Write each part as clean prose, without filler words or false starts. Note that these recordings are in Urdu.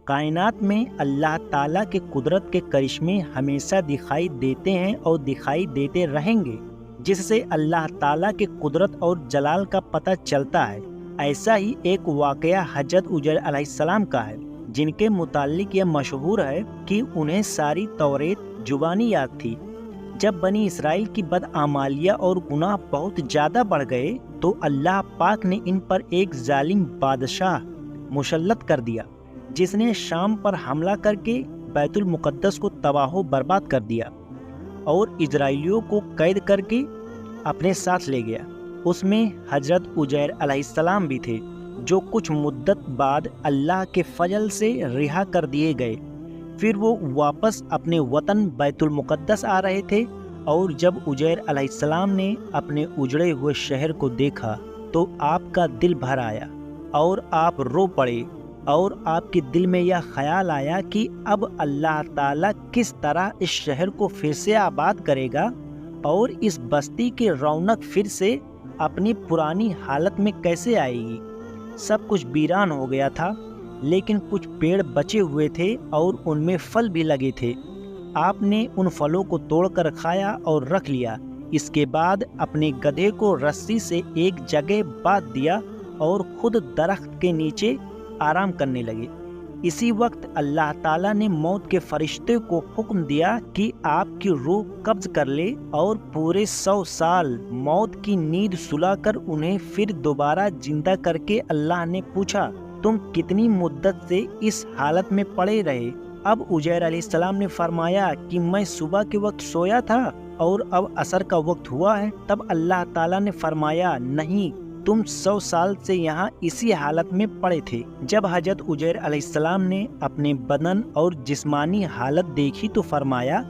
کائنات میں اللہ تعالیٰ کے قدرت کے کرشمے ہمیشہ دکھائی دیتے ہیں اور دکھائی دیتے رہیں گے، جس سے اللہ تعالیٰ کے قدرت اور جلال کا پتہ چلتا ہے۔ ایسا ہی ایک واقعہ حضرت عزیر علیہ السلام کا ہے، جن کے متعلق یہ مشہور ہے کہ انہیں ساری توریت زبانی یاد تھی۔ جب بنی اسرائیل کی بدعمالیہ اور گناہ بہت زیادہ بڑھ گئے تو اللہ پاک نے ان پر ایک ظالم بادشاہ مسلط کر دیا، جس نے شام پر حملہ کر کے بیت المقدس کو تباہ و برباد کر دیا اور اسرائیلیوں کو قید کر کے اپنے ساتھ لے گیا۔ اس میں حضرت عزیر علیہ السلام بھی تھے، جو کچھ مدت بعد اللہ کے فضل سے رہا کر دیے گئے۔ پھر وہ واپس اپنے وطن بیت المقدس آ رہے تھے، اور جب عزیر علیہ السلام نے اپنے اجڑے ہوئے شہر کو دیکھا تو آپ کا دل بھر آیا اور آپ رو پڑے، اور آپ کے دل میں یہ خیال آیا کہ اب اللہ تعالیٰ کس طرح اس شہر کو پھر سے آباد کرے گا اور اس بستی کی رونق پھر سے اپنی پرانی حالت میں کیسے آئے گی۔ سب کچھ ویران ہو گیا تھا، لیکن کچھ پیڑ بچے ہوئے تھے اور ان میں پھل بھی لگے تھے۔ آپ نے ان پھلوں کو توڑ کر کھایا اور رکھ لیا۔ اس کے بعد اپنے گدھے کو رسی سے ایک جگہ باندھ دیا اور خود درخت کے نیچے آرام کرنے لگے۔ اسی وقت اللہ تعالیٰ نے موت کے فرشتے کو حکم دیا کہ آپ کی روح قبض کر لے، اور پورے 100 سال موت کی نیند سلا کر انہیں پھر دوبارہ زندہ کر کے اللہ نے پوچھا، تم کتنی مدت سے اس حالت میں پڑے رہے؟ اب عزیر علیہ السلام نے فرمایا کہ میں صبح کے وقت سویا تھا اور اب عصر کا وقت ہوا ہے۔ تب اللہ تعالیٰ نے فرمایا، نہیں، تم 100 سال سے یہاں اسی حالت میں پڑے تھے۔ جب حضرت عزیر علیہ السلام نے اپنے بدن اور جسمانی حالت دیکھی تو فرمایا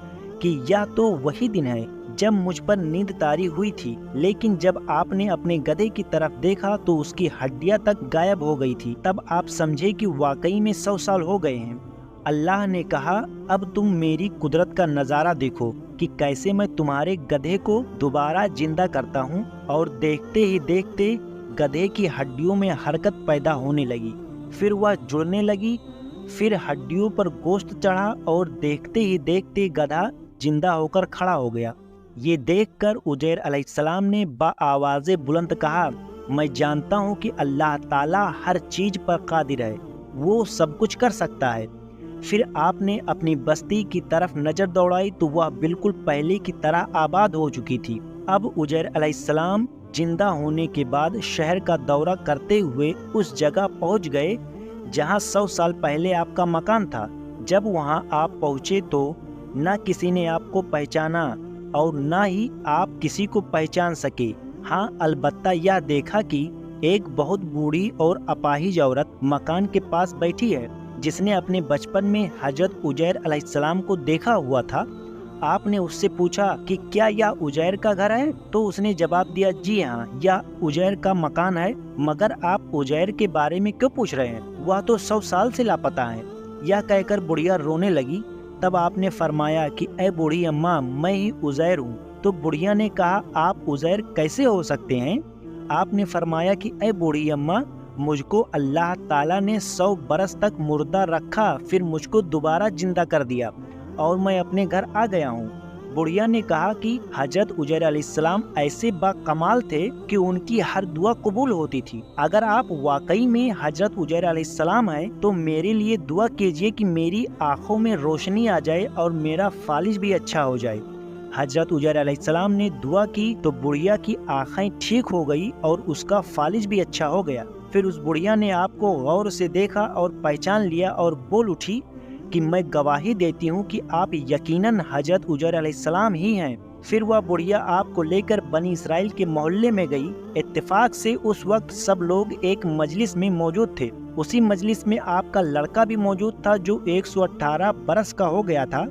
کہ یا تو وہی دن ہے جب مجھ پر نیند طاری ہوئی تھی، لیکن جب آپ نے اپنے گدھے کی طرف دیکھا تو اس کی ہڈیاں تک غائب ہو گئی تھی۔ تب آپ سمجھے کہ واقعی میں 100 سال ہو گئے ہیں۔ اللہ نے کہا، اب تم میری قدرت کا نظارہ دیکھو کہ کیسے میں تمہارے گدھے کو دوبارہ زندہ کرتا ہوں۔ اور دیکھتے ہی دیکھتے گدھے کی ہڈیوں میں حرکت پیدا ہونے لگی، پھر وہ جڑنے لگی، پھر ہڈیوں پر گوشت چڑھا، اور دیکھتے ہی دیکھتے گدھا زندہ ہو کر کھڑا ہو گیا۔ یہ دیکھ کر عزیر علیہ السلام نے بآواز بلند کہا، میں جانتا ہوں کہ اللہ تعالیٰ ہر چیز پر قادر ہے، وہ سب کچھ کر سکتا ہے۔ پھر آپ نے اپنی بستی کی طرف نظر دوڑائی تو وہ بالکل پہلے کی طرح آباد ہو چکی تھی۔ اب عزیر علیہ السلام زندہ ہونے کے بعد شہر کا دورہ کرتے ہوئے اس جگہ پہنچ گئے جہاں 100 سال پہلے آپ کا مکان تھا۔ جب وہاں آپ پہنچے تو نہ کسی نے آپ کو پہچانا اور نہ ہی آپ کسی کو پہچان سکے۔ ہاں، البتہ یہ دیکھا کہ ایک بہت بوڑھی اور اپاہج عورت مکان کے پاس بیٹھی ہے، جس نے اپنے بچپن میں حضرت عزیر علیہ السلام کو دیکھا ہوا تھا۔ آپ نے اس سے پوچھا کہ کیا یہ عزیر کا گھر ہے؟ تو اس نے جواب دیا، جی ہاں، یہ عزیر کا مکان ہے، مگر آپ عزیر کے بارے میں کیوں پوچھ رہے ہیں؟ وہ تو 100 سال سے لاپتہ ہیں۔ یہ کہہ کر بڑھیا رونے لگی۔ تب آپ نے فرمایا کہ اے بوڑھی اماں، میں ہی عزیر ہوں۔ تو بڑھیا نے کہا، آپ عزیر کیسے ہو سکتے ہیں؟ آپ نے فرمایا کہ اے بوڑھی اماں، مجھ کو اللہ تعالیٰ نے 100 برس تک مردہ رکھا، پھر مجھ کو دوبارہ زندہ کر دیا اور میں اپنے گھر آ گیا ہوں۔ بڑھیا نے کہا کہ حضرت عزیر علیہ السلام ایسے باکمال تھے کہ ان کی ہر دعا قبول ہوتی تھی۔ اگر آپ واقعی میں حضرت عزیر علیہ السلام ہیں تو میرے لیے دعا کیجیے کہ میری آنکھوں میں روشنی آ جائے اور میرا فالج بھی اچھا ہو جائے۔ حضرت عزیر علیہ السلام نے دعا کی تو بڑھیا کی آنکھیں ٹھیک ہو گئی اور اس کا فالج بھی اچھا ہو گیا۔ پھر اس بڑھیا نے آپ کو غور سے دیکھا اور پہچان لیا اور بول اٹھی کہ میں گواہی دیتی ہوں کہ آپ یقیناً حضرت عزیر علیہ السلام ہی ہیں۔ پھر وہ بڑھیا آپ کو لے کر بنی اسرائیل کے محلے میں گئی۔ اتفاق سے اس وقت سب لوگ ایک مجلس میں موجود تھے۔ اسی مجلس میں آپ کا لڑکا بھی موجود تھا جو 118 برس کا ہو گیا تھا،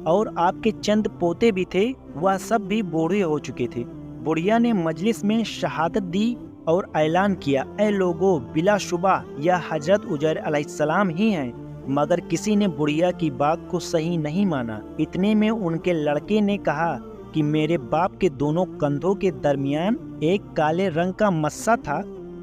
اور آپ کے چند پوتے بھی تھے، وہ سب بھی بوڑھے ہو چکے تھے۔ بڑھیا نے مجلس میں شہادت دی اور اعلان کیا، اے لوگو، بلا شبہ یہ حضرت عزیر علیہ السلام ہی ہیں۔ مگر کسی نے بڑھیا کی بات کو صحیح نہیں مانا۔ اتنے میں ان کے لڑکے نے کہا کہ میرے باپ کے دونوں کندھوں کے درمیان ایک کالے رنگ کا مسا تھا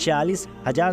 40,000